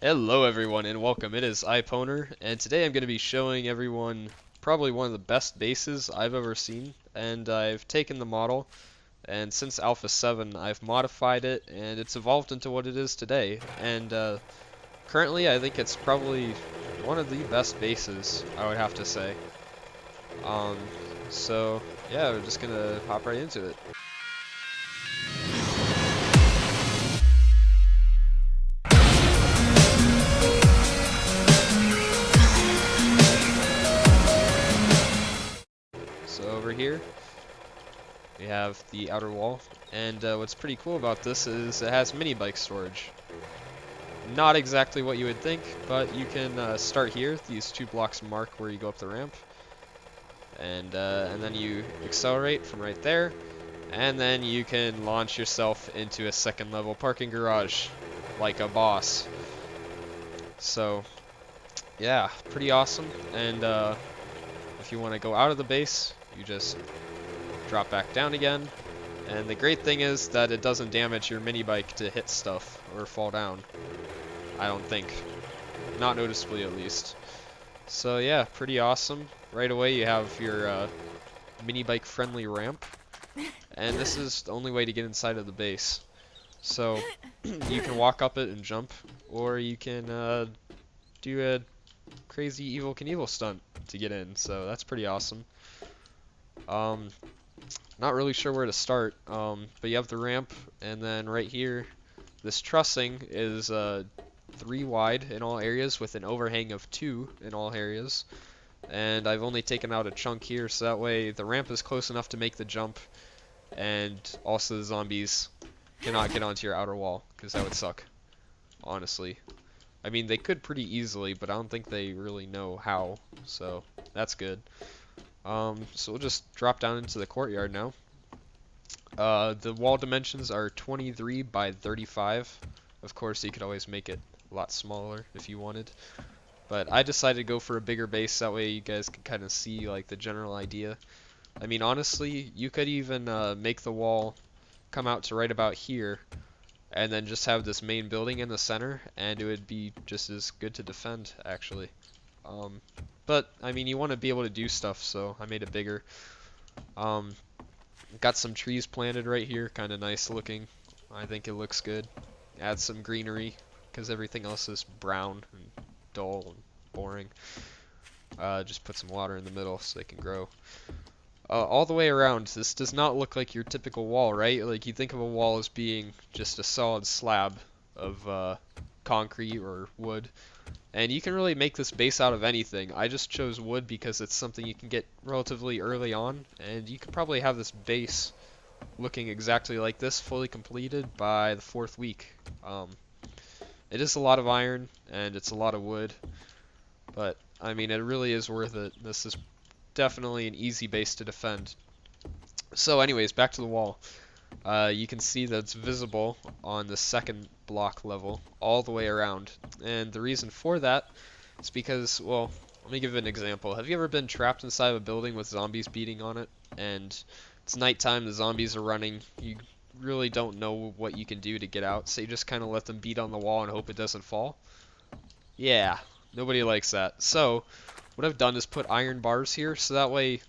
Hello everyone and welcome. It is iPwnR and today I'm going to be showing everyone probably one of the best bases I've ever seen, and I've taken the model and since Alpha 7 I've modified it and it's evolved into what it is today, and currently I think it's probably one of the best bases, I would have to say. Um, so yeah, we're just going to hop right into it. So over here we have the outer wall, and what's pretty cool about this is it has mini bike storage. Not exactly what you would think, but you can start here. These 2 blocks mark where you go up the ramp, and then you accelerate from right there, and then you can launch yourself into a second level parking garage like a boss. So yeah, pretty awesome. And if you want to go out of the base, you just drop back down again. And the great thing is that it doesn't damage your mini bike to hit stuff or fall down. I don't think. Not noticeably, at least. So yeah, pretty awesome. Right away you have your mini bike friendly ramp. And this is the only way to get inside of the base. So you can walk up it and jump, or you can do a crazy Evil Knievel stunt to get in. So that's pretty awesome. Not really sure where to start, but you have the ramp, and then right here, this trussing is 3 wide in all areas with an overhang of 2 in all areas. And I've only taken out a chunk here, so that way the ramp is close enough to make the jump, and also the zombies cannot get onto your outer wall, because that would suck, honestly. I mean, they could pretty easily, but I don't think they really know how, so that's good. So we'll just drop down into the courtyard now. The wall dimensions are 23 by 35. Of course, you could always make it a lot smaller if you wanted. But I decided to go for a bigger base, that way you guys can kind of see like the general idea. I mean, honestly, you could even make the wall come out to right about here, and then just have this main building in the center, and it would be just as good to defend, actually. But, I mean, you want to be able to do stuff, so I made it bigger. Got some trees planted right here, kind of nice looking. I think it looks good. Add some greenery, because everything else is brown and dull and boring. Just put some water in the middle so they can grow. All the way around, this does not look like your typical wall, right? Like, you think of a wall as being just a solid slab of concrete or wood. And you can really make this base out of anything. I just chose wood because it's something you can get relatively early on, and you could probably have this base looking exactly like this, fully completed by the 4th week. It is a lot of iron, and it's a lot of wood, but I mean, it really is worth it. This is definitely an easy base to defend. So anyways, back to the wall. You can see that it's visible on the 2nd block level all the way around. And the reason for that is because, well, let me give you an example. Have you ever been trapped inside of a building with zombies beating on it? And it's nighttime, the zombies are running. You really don't know what you can do to get out, so you just kind of let them beat on the wall and hope it doesn't fall. Yeah, nobody likes that. So what I've done is put iron bars here, so that way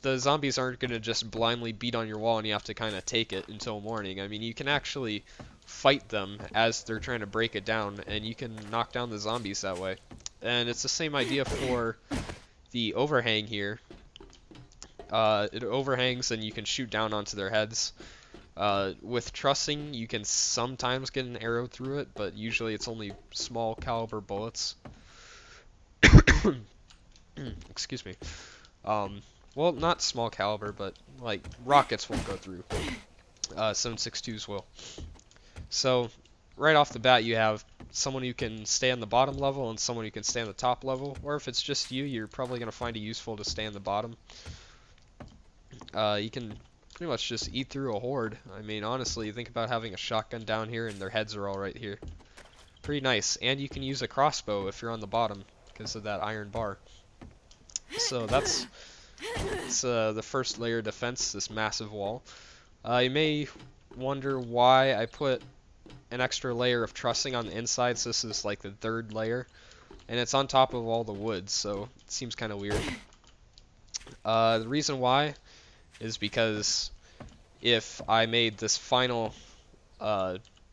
the zombies aren't going to just blindly beat on your wall and you have to kind of take it until morning. I mean, you can actually fight them as they're trying to break it down, and you can knock down the zombies that way. And it's the same idea for the overhang here. It overhangs and you can shoot down onto their heads. With trussing, you can sometimes get an arrow through it, but usually it's only small caliber bullets. Excuse me. Well, not small caliber, but like rockets won't go through. 7.62s will. So right off the bat, you have someone who can stay on the bottom level and someone who can stay on the top level. Or if it's just you, you're probably going to find it useful to stay on the bottom. You can pretty much just eat through a horde. I mean, honestly, think about having a shotgun down here and their heads are all right here. Pretty nice. And you can use a crossbow if you're on the bottom because of that iron bar. So that's the first layer of defense, this massive wall. You may wonder why I put an extra layer of trussing on the inside, so this is like the third layer, and it's on top of all the wood, so it seems kind of weird. The reason why is because if I made this final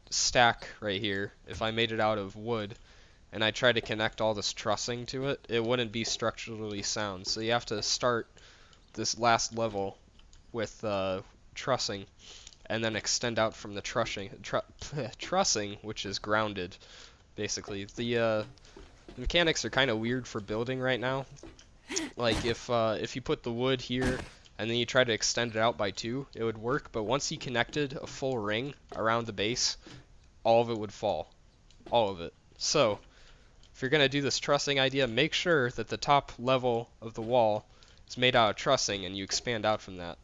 stack right here, if I made it out of wood and I tried to connect all this trussing to it, it wouldn't be structurally sound. So you have to start this last level with trussing and then extend out from the trussing, which is grounded, basically. The mechanics are kind of weird for building right now. Like if you put the wood here and then you try to extend it out by 2, it would work, but once you connected a full ring around the base, all of it would fall. All of it. So, if you're going to do this trussing idea, make sure that the top level of the wall is made out of trussing and you expand out from that.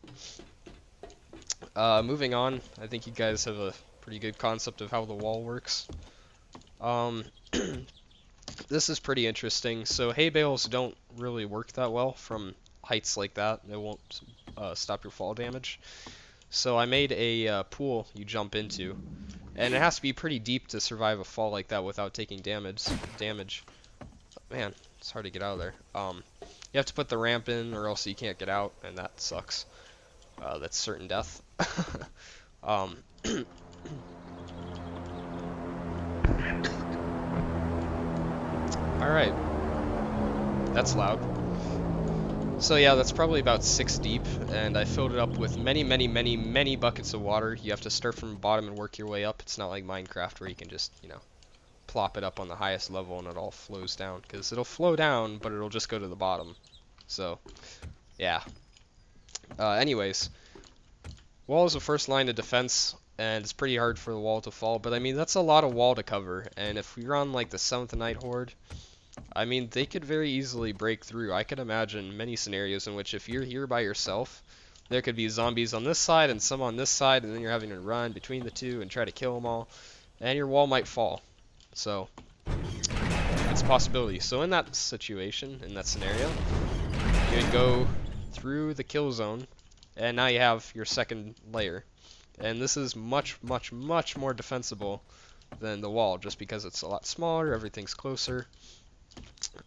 Moving on, I think you guys have a pretty good concept of how the wall works. This is pretty interesting. So hay bales don't really work that well from heights like that. They won't stop your fall damage. So I made a pool you jump into, and it has to be pretty deep to survive a fall like that without taking damage. Man, it's hard to get out of there. You have to put the ramp in, or else you can't get out, and that sucks. That's certain death. Alright. That's loud. So yeah, that's probably about 6 deep, and I filled it up with many buckets of water. You have to start from the bottom and work your way up. It's not like Minecraft where you can just, plop it up on the highest level and it all flows down. Because it'll flow down, but it'll just go to the bottom. So, yeah. Anyways, wall is the first line of defense, and it's pretty hard for the wall to fall. But I mean, that's a lot of wall to cover, and if you're on like the 7th Night Horde, I mean, they could very easily break through. I could imagine many scenarios in which if you're here by yourself, there could be zombies on this side and some on this side, and then you're having to run between the two and try to kill them all, and your wall might fall. So, it's a possibility. So in that situation, in that scenario, you would go through the kill zone, and now you have your second layer. And this is much more defensible than the wall, just because it's a lot smaller, everything's closer.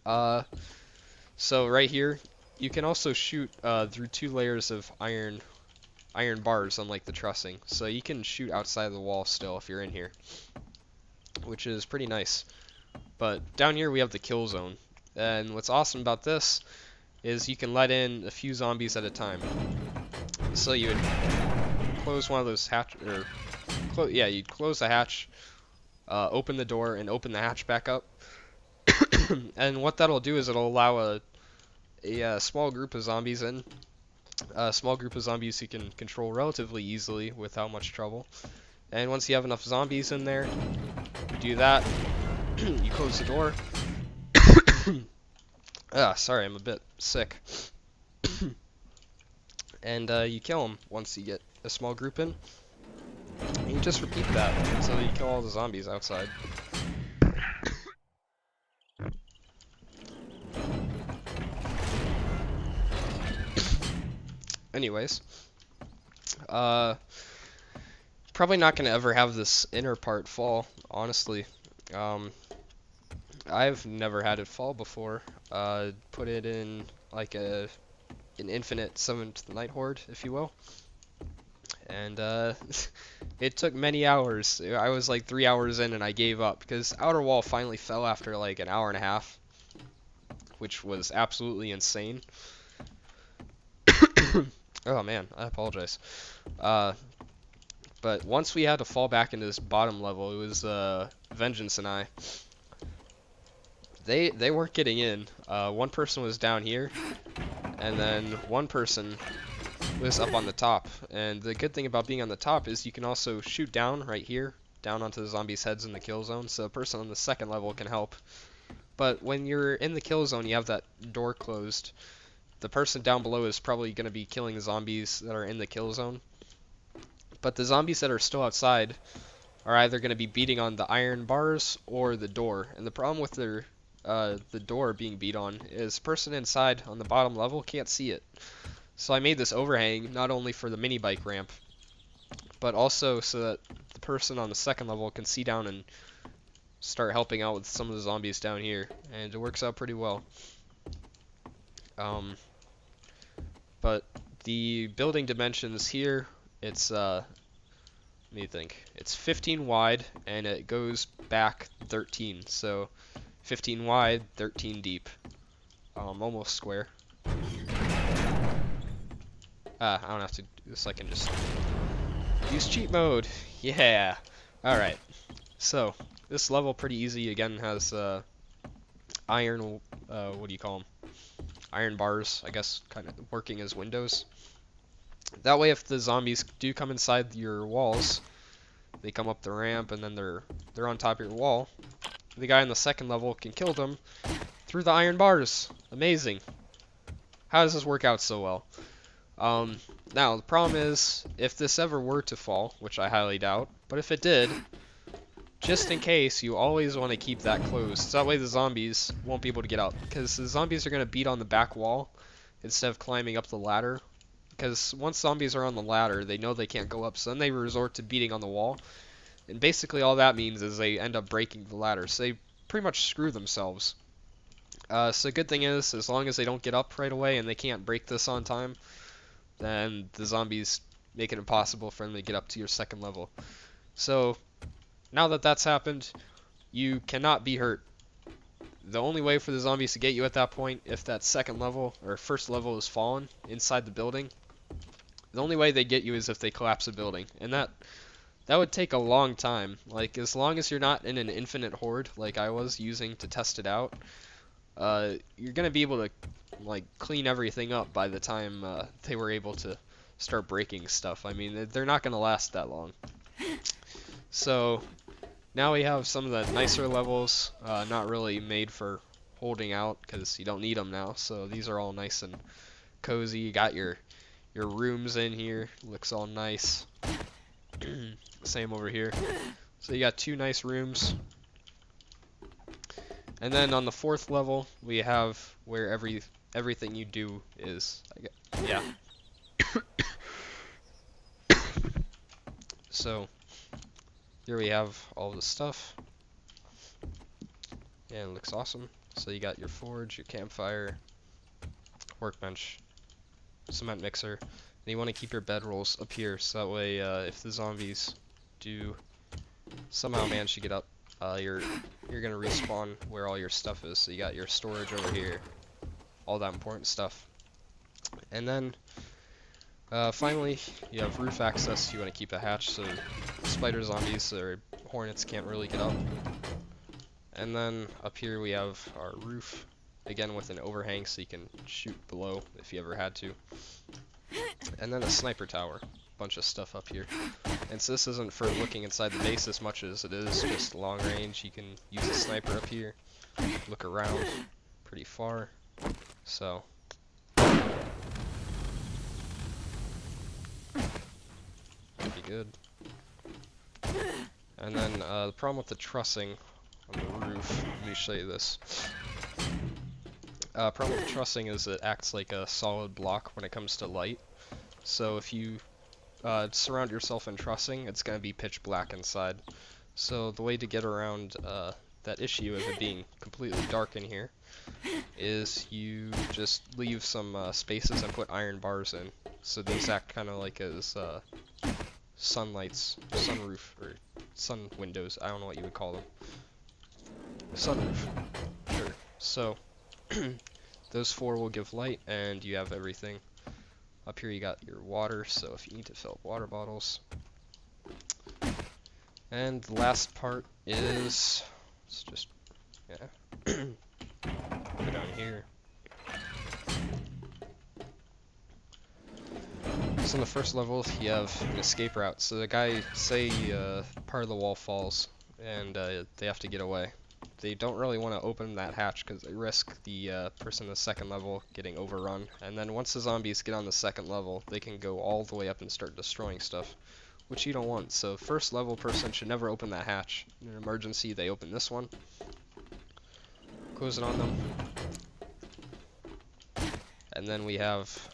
So right here, you can also shoot through 2 layers of iron bars, unlike the trussing. So you can shoot outside of the wall still if you're in here, which is pretty nice. But down here we have the kill zone, and what's awesome about this is you can let in a few zombies at a time. So you would close one of those hatch, or you'd close the hatch, open the door, and open the hatch back up. And what that'll do is it'll allow a small group of zombies in. A small group of zombies you can control relatively easily without much trouble. And once you have enough zombies in there, you do that. You close the door. Sorry, I'm a bit sick. And you kill them once you get a small group in. And you just repeat that until you kill all the zombies outside. Anyways, probably not going to ever have this inner part fall, honestly. I've never had it fall before. Put it in like an infinite 7th Night Horde, if you will. And it took many hours. I was like 3 hours in and I gave up because outer wall finally fell after like an hour and a half, which was absolutely insane. Oh man, I apologize. But once we had to fall back into this bottom level, it was Vengeance and I. They weren't getting in. One person was down here, and then one person was up on the top. And the good thing about being on the top is you can also shoot down right here, down onto the zombies' heads in the kill zone, so a person on the 2nd level can help. But when you're in the kill zone, you have that door closed. The person down below is probably going to be killing the zombies that are in the kill zone. But the zombies that are still outside are either going to be beating on the iron bars or the door. And the problem with the door being beat on is the person inside on the bottom level can't see it. So I made this overhang not only for the mini bike ramp, but also so that the person on the second level can see down and start helping out with some of the zombies down here, and it works out pretty well. But the building dimensions here, it's let me think. It's 15 wide and it goes back 13. So 15 wide, 13 deep. Almost square. I don't have to do this. I can just use cheat mode. Yeah. All right. So this level pretty easy. Again, has iron. What do you call them? Iron bars, I guess, kind of working as windows. That way, if the zombies do come inside your walls, they come up the ramp and then they're on top of your wall. The guy on the second level can kill them through the iron bars. Amazing. How does this work out so well? Now, the problem is, if this ever were to fall, which I highly doubt, but if it did, just in case, you always want to keep that closed. So that way the zombies won't be able to get out. Because the zombies are going to beat on the back wall instead of climbing up the ladder. Because once zombies are on the ladder, they know they can't go up. So then they resort to beating on the wall. And basically all that means is they end up breaking the ladder. So they pretty much screw themselves. So the good thing is, as long as they don't get up right away and they can't break this on time, then the zombies make it impossible for them to get up to your second level. So now that that's happened, you cannot be hurt. The only way for the zombies to get you at that point, if that second level or first level is fallen inside the building, the only way they get you is if they collapse the building. And that would take a long time. Like, as long as you're not in an infinite horde like I was using to test it out, you're going to be able to like clean everything up by the time they were able to start breaking stuff. I mean, they're not going to last that long. So now we have some of the nicer levels, not really made for holding out because you don't need them now. So these are all nice and cozy. You got your rooms in here. Looks all nice. Same over here. So you got two nice rooms. And then on the fourth level, we have where everything you do is. Yeah. So here we have all the stuff. And it looks awesome. So you got your forge, your campfire, workbench, cement mixer. And you want to keep your bedrolls up here, so that way if the zombies do somehow manage to get up, you're gonna respawn where all your stuff is. So you got your storage over here, all that important stuff. And then finally, you have roof access. You want to keep a hatch so spider zombies or hornets can't really get up. And then up here we have our roof, again with an overhang so you can shoot below if you ever had to. And then a sniper tower, bunch of stuff up here. And so this isn't for looking inside the base as much as it is just long range. You can use a sniper up here, look around pretty far. So pretty good. And then the problem with the trussing on the roof, let me show you this. Problem with trussing is it acts like a solid block when it comes to light. So if you surround yourself in trussing, it's going to be pitch black inside. So the way to get around that issue of it being completely dark in here is you just leave some spaces and put iron bars in. So these act kind of like as sunroof, or sun windows. I don't know what you would call them. Sunroof. Sure. So those four will give light, and you have everything. Up here you got your water, so if you need to fill up water bottles. And the last part is, let's just, yeah, go down here. So in the first level, you have an escape route. So the guy, say part of the wall falls, and they have to get away. They don't really want to open that hatch because they risk the person in the second level getting overrun. And then once the zombies get on the second level, they can go all the way up and start destroying stuff, which you don't want. So first level person should never open that hatch. In an emergency, they open this one, close it on them, and then we have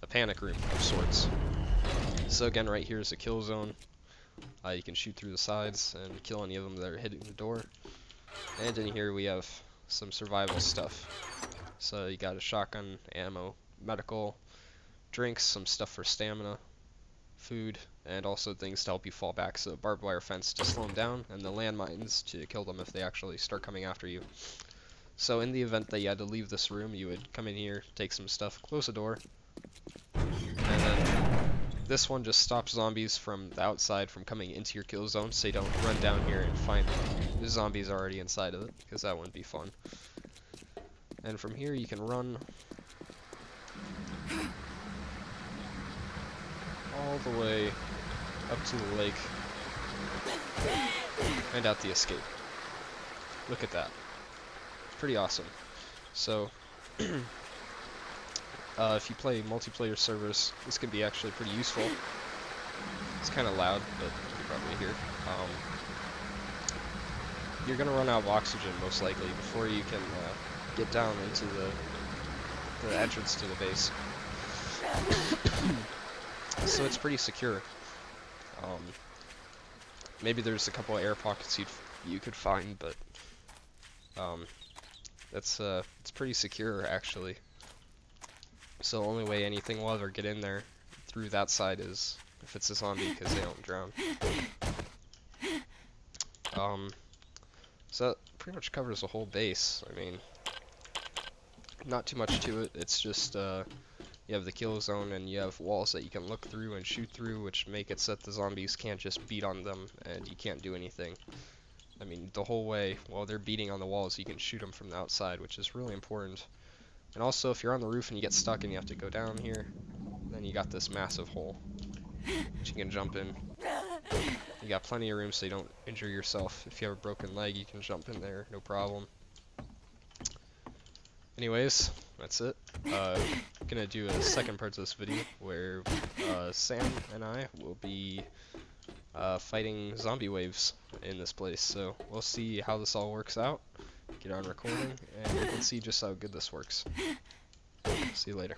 a panic room of sorts. So again, right here is a kill zone. You can shoot through the sides and kill any of them that are hitting the door. And in here we have some survival stuff. So you got a shotgun, ammo, medical, drinks, some stuff for stamina, food, and also things to help you fall back. So barbed wire fence to slow them down, and the landmines to kill them if they actually start coming after you. So in the event that you had to leave this room, you would come in here, take some stuff, close the door, and then this one just stops zombies from the outside from coming into your kill zone, so you don't run down here and find the zombies already inside of it, because that wouldn't be fun. And from here you can run all the way up to the lake and out the escape. Look at that. Pretty awesome. So, if you play multiplayer servers, this can be actually pretty useful. It's kind of loud, but you can probably hear. You're going to run out of oxygen, most likely, before you can get down into the entrance to the base. So it's pretty secure. Maybe there's a couple of air pockets you could find, but it's pretty secure, actually. So the only way anything will ever get in there through that side is if it's a zombie, because they don't drown. So that pretty much covers the whole base. I mean, not too much to it. It's just you have the kill zone and you have walls that you can look through and shoot through, which make it so that the zombies can't just beat on them and you can't do anything. I mean, the whole way, while they're beating on the walls, you can shoot them from the outside, which is really important. And also, if you're on the roof and you get stuck and you have to go down here, then you got this massive hole, which you can jump in. You got plenty of room so you don't injure yourself. If you have a broken leg, you can jump in there, no problem. Anyways, that's it. I'm gonna do a second part to this video where Sam and I will be fighting zombie waves in this place. So we'll see how this all works out. Get on recording, and you can see just how good this works. See you later.